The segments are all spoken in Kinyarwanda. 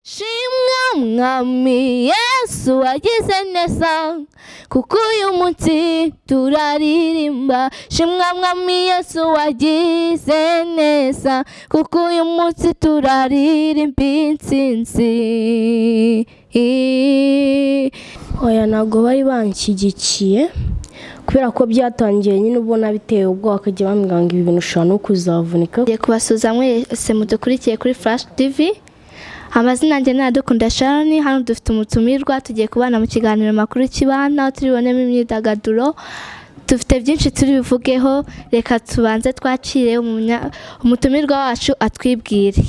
Shimwa mwami Yesu wagize neza kuko uyu munsi turaririmba. Shimwa mwami Yesu wagize neza kuko uyu munsi turaririmba intsinzi. Oya ntabwo bari banshyigikiye kubera ko byatangiye nyine ubona biteye ubwoba akajya bambwira ngo ibi bintu ushobora no kuzavunika. Ngiye kubasuhuza mwese mudukurikiye kuri Flash TV. Amazina yanjye ni Iradukunda Sharon. Hano dufite umutumirwa tugiye kubana mu kiganiro makuru kibana turibonemo imyidagaduro. Dufite byinshi turi bivugeho, reka tubanze twakire umutumirwa wacu atwibwire.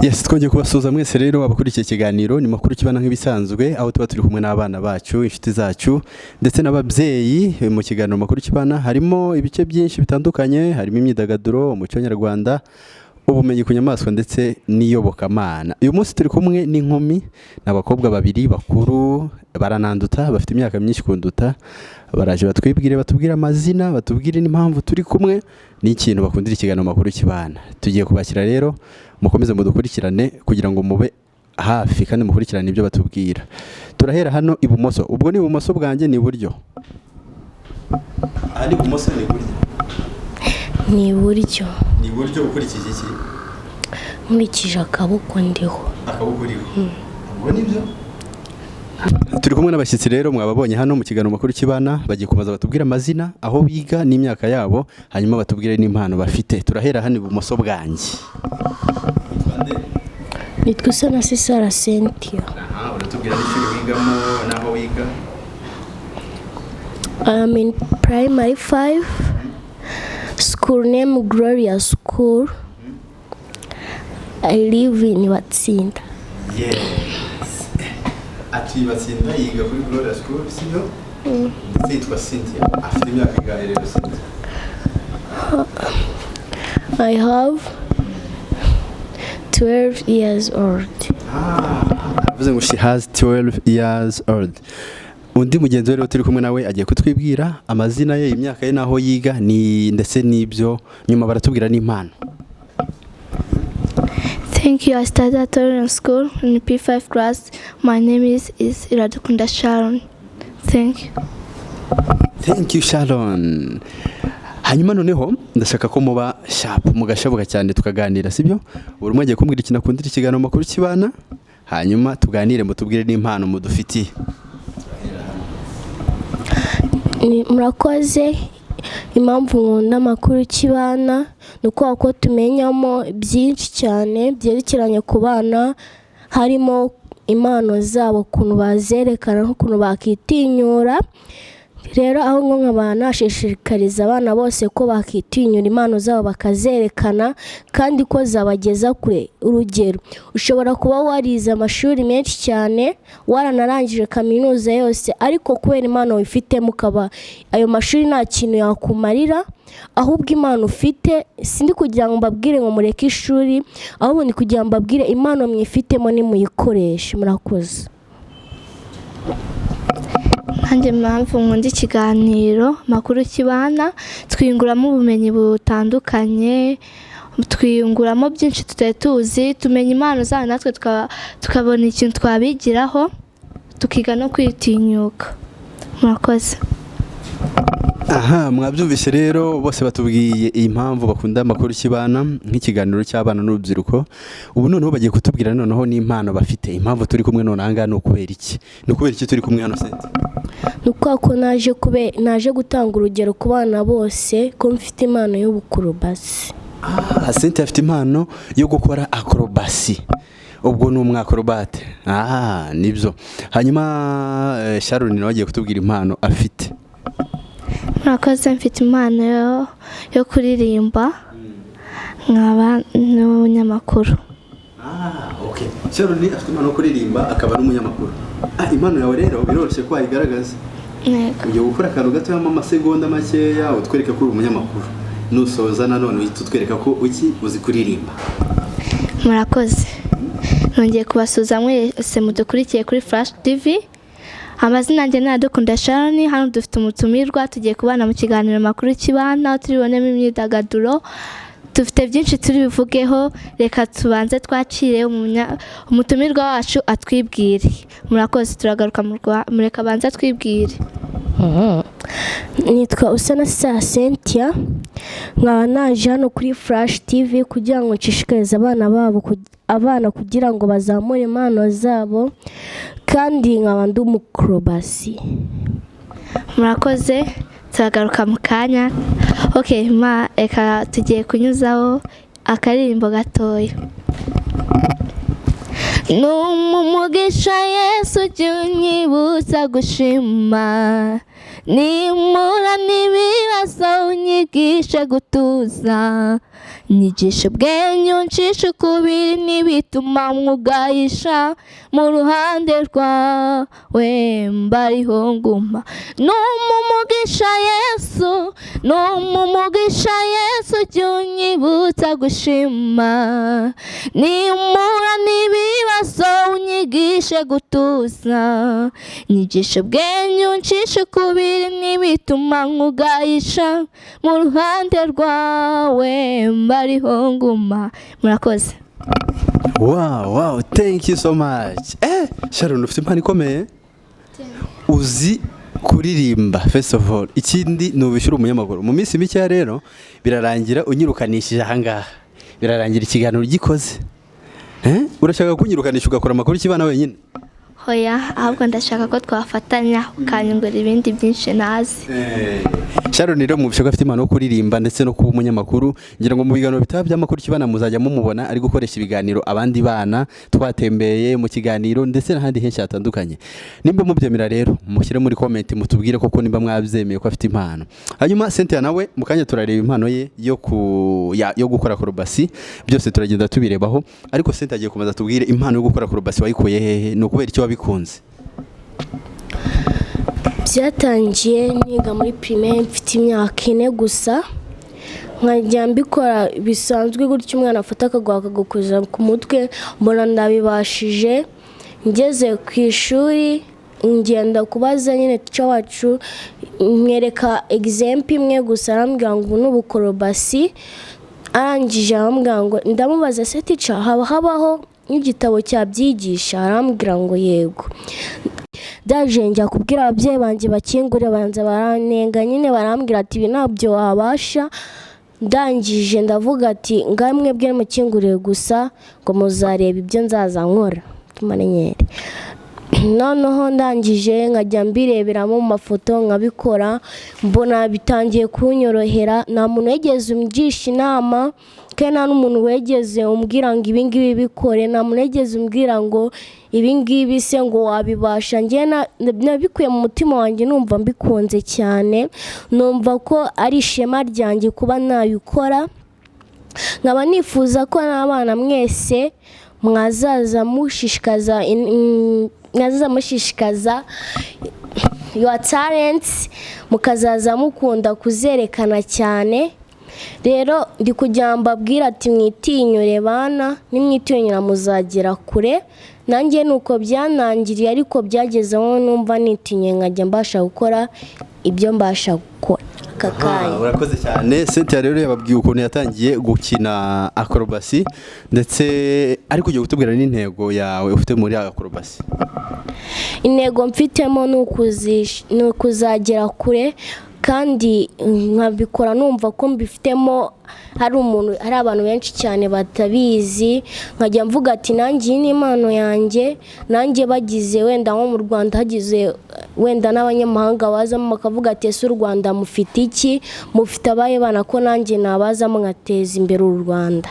Yes, twongeye kubasuhuza mwese rero abakurikiye ikiganiro ni makuru kibana nk'ibisanzwe, aho tuba turi kumwe n'abana bacu, inshuti zacu ndetse n'ababyeyi. Mu kiganiro makuru kibana harimo ibice byinshi bitandukanye, harimo imyidagaduro, umuco nyarwanda, ubumenyi ku nyamaswa ndetse n'iyobokamana. Uyu munsi turi kumwe n'inkumi n'abakobwa babiri bakuru barananduta, bafite imyaka myinshi kunduta. Baraje batubwire amazina, batubwire n'impamvu turi kumwe n'ikintu bakundira ikiganiro makuru kibana. Tugiye kubakira rero, mukomeze mudukurikirane kugira ngo mube hafi kandi mukurikirane ibyo batubwira. Turahera hano ibumoso. Ubwo ni ibumoso bwanjye ni iburyo? Ari ibumoso ni iburyo? Ni iburyo. Ni iburyo ukurikije iki? Nkurikije akaboko ndiho. Akaboko uriho? Ubwo nibyo? Turi kumwe n'abashyitsi rero mwababonye hano mu kiganiro makuru kibana, bagiye kumaza batubwira amazina, aho biga n'imyaka yabo, hanyuma batubwire n'impano bafite. Turahera hano ibumoso bwanjye. Nitwa Sana Sisara Cynthia. Aha, uratubwira n'ishuri wigamo naho wiga? I am in primary 5. School name Gloria School. I live in Watsinda. Yes. Ati Watsinda yiga kuri Gloria School, sibyo? Ndetse yitwa Cynthia. Afite imyaka ingahe rero Cynthia? I have 12 years old. Avuze ngo she has 12 years old. Undi mugenzi rero turi kumwe nawe agiye kutwibwira amazina ye, imyaka ye naho yiga ni ndetse n'ibyo nyuma baratubwira n'impano. Thank you. I started at Rwandan school in P5 class. My name is Iradukunda Sharon. Thank you. Thank you Sharon. Hanyuma noneho ndashaka ko muba sharp mugashabuka cyane tukaganira, sibyo? Buri umwe agiye kumbwira ikintu akundira ikiganiro makuru kibana, hanyuma tuganire mutubwire n'impano mudufitiye. Murakoze. Impamvu nkunda amakuru kibana nuko ko tumenyamo byinshi cyane byerekeranye ku bana, harimo impano zabo, ukuntu bazerekana n'ukuntu bakitinyura. Rero aho nk'abana ashishikariza abana bose ko bakitinyura impano zabo bakazerekana kandi ko zabageza kure. Urugero, ushobora kuba warize amashuri menshi cyane, waranarangije kaminuza yose, ariko kubera impano wifitemo ukaba ayo mashuri nta kintu yakumarira, ahubwo impano ufite sindi kugira ngo mbabwire ngo mureke ishuri, ahubwo ni kugira ngo mbabwire impano mwifitemo nimuyikoreshe. Murakoze. Nanjye mpamvu nkunda ikiganiro makuru kibana, twiyunguramo ubumenyi butandukanye, twiyunguramo byinshi tutari tuzi, tumenya impano zabo natwe tukabona ikintu twabigiraho, tukiga no kwitinyuka. Murakoze. Aha, mwabyumvise rero bose batubwiye impamvu bakunda amakuru kibana nk'ikiganiro cy'abana n'urubyiruko. Ubu noneho bagiye kutubwira noneho n'impano bafite. Impamvu turi kumwe none aha ngaha ni ukubera iki? Ni ukubera iki turi kumwe hano Cynthia? Nuko ko naje gutanga urugero ku bana bose ko mfite impano y'ubukurubasi. Cynthia afite impano yo gukora acrobacy. Ubwo ni umwakorobate. Nibyo. Hanyuma Sharon nawe agiye kutubwira impano afite. Murakoze. Mfite impano yo kuririmba nkaba n'umunyamakuru. Okay. Sharon afite impano yo kuririmba akaba n'umunyamakuru. Impano yawe rero biroroshye ko wayigaragaza. Yego. Ugiye gukora akantu gato y'amasegonda makeya utwereka ko uri umunyamakuru. nusoza nanone uhita utwereka ko uzi kuririmba. murakoze. Nongeye kubasuza mwese mudukurikiye kuri Flash TV. Amazina yanjye ni Iradukunda Sharon. Hano dufite umutumirwa, tugiye kubana mu kiganiro makuru kibana, turibonemo imyidagaduro. Dufite byinshi turi bivugeho, reka tubanze twakire umutumirwa wacu atwibwire. Murakoze, turagaruka mureka banza twibwire. Nitwa Usana Cynthia, nkaba naje hano kuri Flash TV kugira ngo nshishikarize abana kugira ngo bazamure impano zabo, kandi nkaba ndi umukrobasi. Murakoze, turagaruka mu kanya. Okay, eka tugiye kunyuzaho akaririmbo gatoya. N'umugisha Yesu jya unyibutsa gushima, nimura n'ibibazo unyigishe gutuza, nyigishe ubwenge uncishe ukubiri n'ibituma mwugayisha, mu ruhande rwawe mbariho nguma. N'umugisha Yesu, n'umugisha Yesu jya unyibutsa gushima, nimura n'ibibazo unyigishe gutuza, nyigishe ubwenge uncishe ukubiri n'ibituma mwugayisha, mu ruhande rwawe mbariho nguma. Murakoze. Wow, thank you so much. Sharon, ufite impano ikomeye, uzi kuririmba. First of all, ikindi nubishyura umunyamakuru. Mu minsi mike rero birarangira unyirukanishije ahangaha, birarangira ikiganiro gikoze. Urashaka kunyirukanisha ugakora amakuru kibana wenyine? Hoya, ahubwo ndashaka ko twafatanya ukanyungura ibindi byinshi nazi. Sharon rero mu bishaka afite impano yo kuririmba ndetse no kuba umunyamakuru. Ngira ngo mu biganiro bitaba by'amakuru kibana muzajya mumubona ari gukoresha ibiganiro abandi bana twatembeye mu kiganiro ndetse n'ahandi henshi hatandukanye. Nimba mubyemera rero mushyire muri comment mutubwire koko nimba mwabyemeye ko afite impano. Hanyuma Cynthia nawe mu kanya turareba impano ye yo gukora acrobacy, byose turagenda tubirebaho. Ariko Cynthia agiye kumaza tubwire impano yo gukora acrobacy wayikuye hehe, no kubera icyo wabikunze? Byatangiye niga muri primaire, mfite imyaka 4 gusa, nkajya mbikora bisanzwe gutyo, umwana afata akagukoza ku mutwe, mbona ndabibashije. Ngeze ku ishuri ngenda kubaza nyine teacher wacu, mwereka example imwe gusa, arambwira ngo n'ubukorobasi. Arangije arambwira ngo, ndamubaza se teacher habaho n'igitabo cyabyigisha? Arambwira ngo yego. Daje njya kubwira ababyeyi banjye bakingure, banza baranenga nyine, barambwira ati ibi ntabyo wabasha. Ndangije ndavuga ati ngamwe bwe mukingure gusa ngo muzareba ibyo nzaza nkora tumanenyere. Noneho ndangije nkajya mbireberamo mu mafoto nkabikora, mbona bitangiye kunyorohera. Nta muntu wegeze umgisha inama, kandi nta n'umuntu wegeze umbwira ngo ibi ngibi bikore, nta muntu wegeze umbwira ngo ibi ngibi se ngo wabibasha. Njye nabikuye mu mutima wanjye, numva mbikunze cyane, numva ko ari ishema ryanjye kuba nabikora. Nkaba nifuza ko n'abana mwese mwazaza mushishikaza your talents, mukazaza mukunda kuzerekana cyane. Rero ndi kugira mbabwira ati mwitinyure bana, nimwitinyura muzagera kure. Nanjye nuko byanangiriye, ariko byagezeho numva nitinye nkajya mbasha gukora ibyo mbasha gukora. Urakoze cyane. Cynthia rero yababwiye ukuntu yatangiye gukina acrobacy, ndetse ariko ugiye gutubwira n'intego yawe ufite muri acrobacy. Intego mfitemo ni ukuzagera kure, kandi nkabikora numva ko mbifitemo hari abantu benshi cyane batabizi. Nkajya mvuga ati nanjye ni impano yanjye, nanjye bagize wenda nko mu Rwanda hagize wenda n'abanyamahanga bazamo bakavuga ati ese u Rwanda mufite iki, mufite abaye bana, ko nanjye nabazamo ngateza imbere u Rwanda.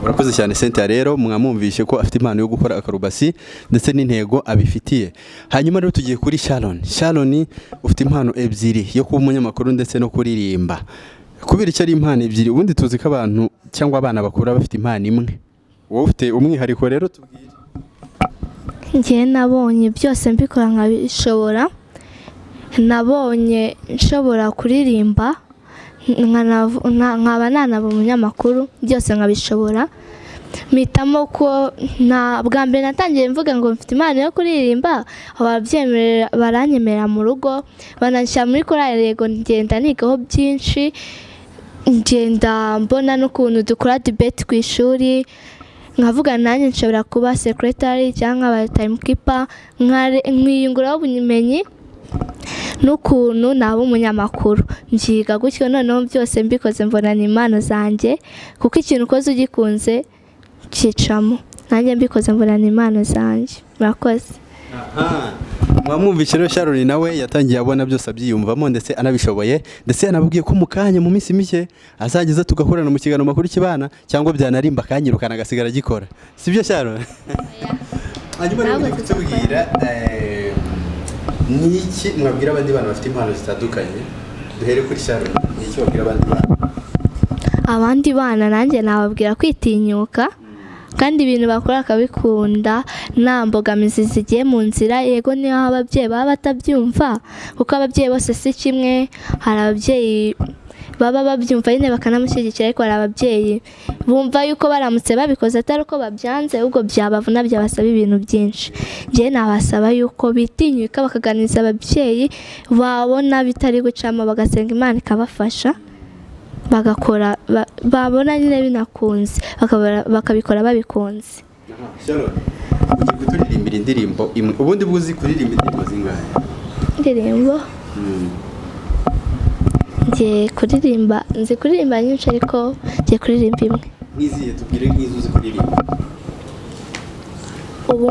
Urakoze cyane Cynthia rero mwamwumvishe ko afite impano yo gukora acrobacy ndetse n'intego abifitiye. Hanyuma rero tugiye kuri Sharon. Sharon ufite impano ebyiri, yo kuba umunyamakuru ndetse no kuririmba. Kubera icyo ari impano ebyiri? Ubundi tuzi ko abantu cyangwa abana bakura bafite impano imwe, wowe ufite umwihariko. Rero tubwire. Njye nabonye byose mbikora nkabishobora. Nabonye nshobora kuririmba, nkaba nanaba umunyamakuru byose nkabishobora. mpitamo ko bwa mbere natangiye mvuga ngo mfite impano yo kuririmba, baranyemerera mu rugo bananshyira muri korali. Yego ngenda nigaho byinshi, ngenda mbona n'ukuntu dukora debate ku ishuri, nkavuga nanjye nshobora kuba secretary cyangwa aba timekeeper, nkiyunguraho ubumenyi n'ukuntu naba umunyamakuru. Mbyiga gutyo, noneho byose mbikoze mbona ni impano zanjye, kuko ikintu ukoze ugikunze cyicamo. Nanjye mbikoze mbona ni impano zanjye. Murakoze. mwamwumvise rero Sharon nawe yatangiye abona byose abyiyumvamo ndetse anabishoboye, ndetse yanabwiye ko mu kanya mu minsi mike azageza tugahurana mu kiganiro makuru kibana, cyangwa byanarimba akanyirukana agasigara agikora. Sibyo Sharon? Hanyuma rero kutubwira niki mwabwira abandi bana bafite impano zitandukanye? Duhere kuri Sharon, niki wabwira abandi bana? Abandi bana nanjye nababwira kwitinyuka, kandi ibintu bakora akabikunda, nta mbogamizi zigiye mu nzira. Yego niyo ababyeyi baba batabyumva, kuko ababyeyi bose si kimwe. Hari ababyeyi baba babyumva nyine bakanamushyigikira, ariko hari ababyeyi bumva yuko baramutse babikoze atari uko babyanze, ahubwo byabavuna, byabasaba ibintu byinshi. Njyewe nabasaba yuko bitinyuka bakaganiriza ababyeyi, babona bitari gucamo bagasenga Imana ikabafasha, bagakora babona nyine binakunze, bakabikora babikunze. Sharon, ugiye kuturirimbira indirimbo imwe. Ubundi buzi kuririmba indirimbo zingahe? Indirimbo nzi kuririmba nyinshi, ariko ngiye kuririmba imwe. Ngiziye tubwire nk'izo uzi kuririmba. ubu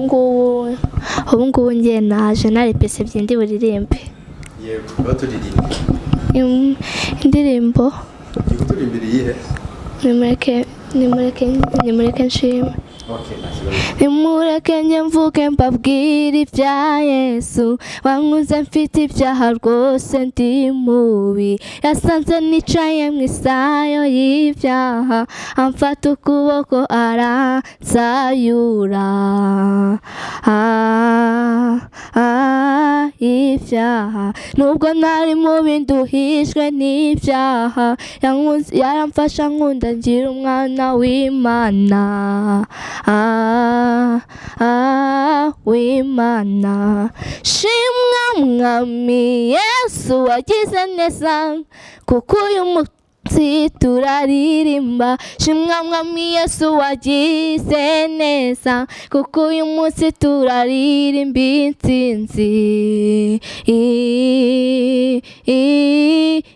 ngubu ngiye naje narepese byindi buririmbe. Yego, baturirimba indirimbo. Ugiye kuturimbira iyihe? nimureke nshime. Nimureke njye mvuge mbabwire ibya Yesu, wankuze mfite ibyaha rwose ndi mubi, yasanze nicaye mu isayo y'ibyaha, amfata ukuboko aransayura. Ibyaha nubwo nari mubi nduhijwe n'ibyaha, yaramfasha nkunda ngira umwana w'Imana. W'Imana. Shimwa mwami Yesu wagize neza, kuko uyu munsi turaririmba. Shimwa mwami Yesu wagize neza, kuko uyu munsi turaririmba intsinzi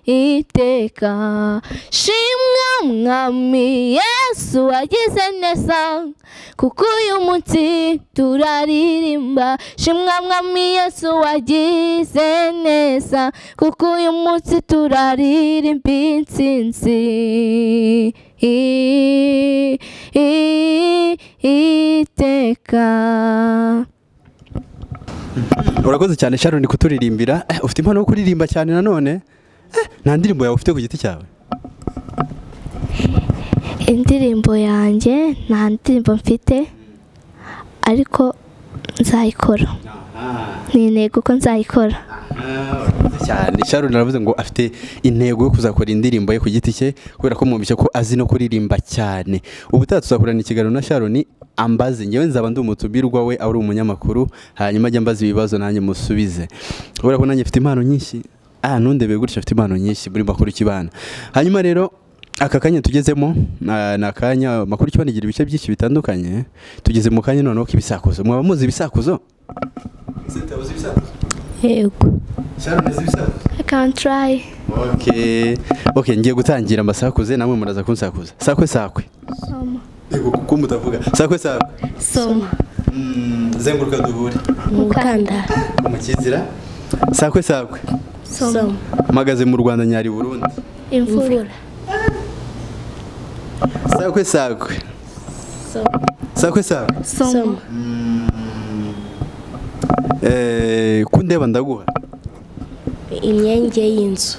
iteka. Shimwa mwami Yesu wagize neza, kuko uyu munsi turaririmba. Shimwa mwami Yesu wagize neza, kuko uyu munsi turaririmba intsinzi iteka. Urakoze cyane Sharon kuturirimbira. Ufite impano yo kuririmba cyane nanone. Nta ndirimbo yawe ufite ku giti cyawe? Indirimbo yanjye nta ndirimbo mfite, ariko nzayikora. Ni intego ko nzayikora cyane. Sharon aravuze ngo afite intego yo kuzakora indirimbo ye ku giti cye, kubera ko mwumvise ko azi no kuririmba cyane. Ubutaha tuzakorana ikiganiro na Sharon ambaze, ngewe nzaba ndi umutumirwa we, ari umunyamakuru, hanyuma ajya ambaza ibibazo nanjye musubize. Kubera ko nanjye mfite impano nyinshi, ntundebe gutya, afite impano nyinshi muri makuru kibana. Hanyuma rero aka kanya tugezemo ni akanya makuru kibana igira ibice byinshi bitandukanye. Tugeze mu kanya noneho k'ibisakuzo. Mwaba muzi ibisakuzo? Sitabuze ibisakuzo? Yego. Sharon azi ibisakuzo? I can try. Okay, ngiye gutangira ambasakuze, namwe muraza kunsakuza. Sakwe sakwe. Soma. Yego, kuko mutavuga. Sakwe sakwe. Soma. Zenguruka duhure. Mukanda. Umukizira. Sakwe sakwe. Soma. Magaze mu Rwanda nyari Burundi. Imvura. Sakwe sakwe. Soma. Sakwe sakwe. Soma. Kundeba ndaguha. Imyenge y'inzu.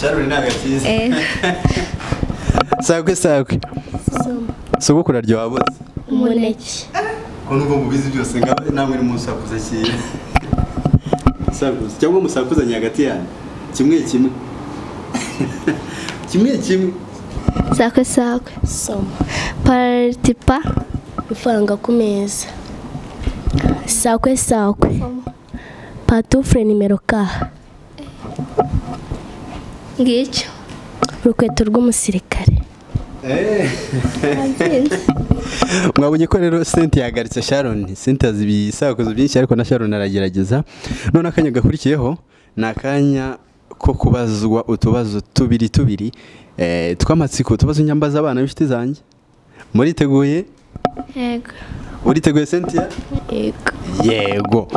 Sharon nagakiza. Sakwe sakwe. Soma. Sogokuru aryo waboze. Umuneke. Ko numva mubizi byose ngabe namwe ni munsakuza cyane. Sakuza cyangwa musakuzanye hagati yanyu kimwe kimwe. kimwe kimwe. sakwe sakwe, soma partipa, ifaranga ku meza, sakwe sakwe, patufure nimero ka, ngicyo urukweto rw'umusirikare. Mwabonye ko rero Cynthia yagaritse Sharon. Cynthia azi ibisakuzo byinshi ariko na Sharon aragerageza. None akanya gakurikiyeho ni akanya ko kubazwa utubazo tubiri tw'amatsiko, tubazo nyambaza abana b'inshuti zanjye. Muriteguye? yego. Uriteguye Cynthia? Yego.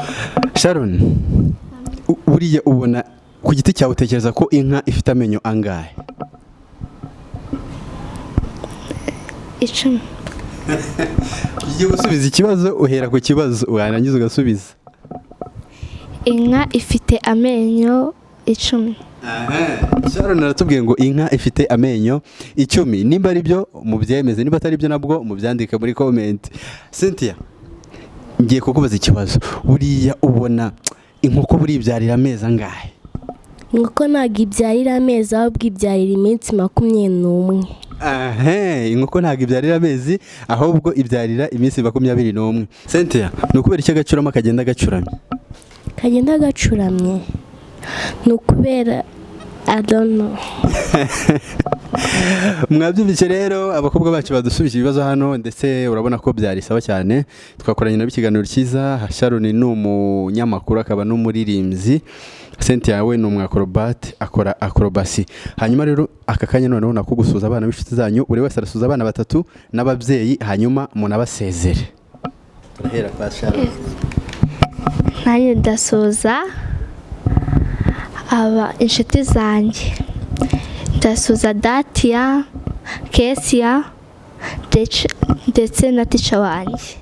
Sharon, buriya ubona ku giti cyawe utekereza ko inka ifite amenyo angahe? 10. Ugiye gusubiza ikibazo uhera ku kibazo warangiza ugasubiza. Inka ifite amenyo 10. Sharon aratubwiye ngo inka ifite amenyo 10. Nimba ari byo mubyemeze, niba atari byo nabwo mubyandike muri comment. Cynthia, ngiye kukubaza ikibazo. Buriya ubona inkoko buribyarira amezi angahe? Inkoko ntabwo ibyarira amezi, ahubwo ibyarira iminsi 21. Inkoko ntabwo ibyarira amezi ahubwo ibyarira iminsi 21. Cynthia, ni ukubera iki agacurama kagenda gacuramye? Kagenda gacuramye ni ukubera I don't know. Mwabyumvise rero abakobwa bacu badusubije ibibazo hano, ndetse urabona ko byari sawa cyane. Twakoranye nabo ikiganiro cyiza. Sharon ni umunyamakuru akaba n'umuririmbyi, Cynthia we ni umwacrobat akora acrobacy. Hanyuma rero aka kanya noneho nako gusuza abana b'inshuti zanyu, buri wese arasuza abana batatu n'ababyeyi, hanyuma munabasezere. Turahera kwa Sharon. Nanjye ndasuza aba inshuti zanjye, ndasuza Datia, Kesia ndetse na Ticha wanjye.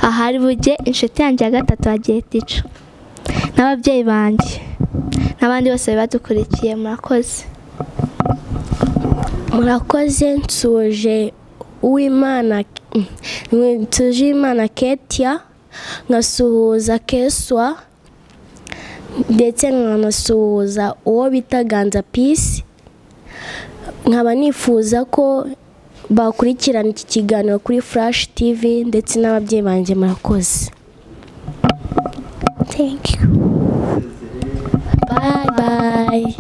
Ahari bujye inshuti yanjye ya gatatu agiye Ticha, n'ababyeyi banjye n'abandi bose badukurikiye. Murakoze. Nsuje uw'Imana, nsuje Imana Ketia, nkasuhuza Keswa, ndetse nkanasuhuza uwo bita Ganza Peace. Nkaba nifuza ko bakurikirana iki kiganiro kuri Flash TV ndetse n'ababyeyi banjye. Murakoze. Thank you. Bye bye.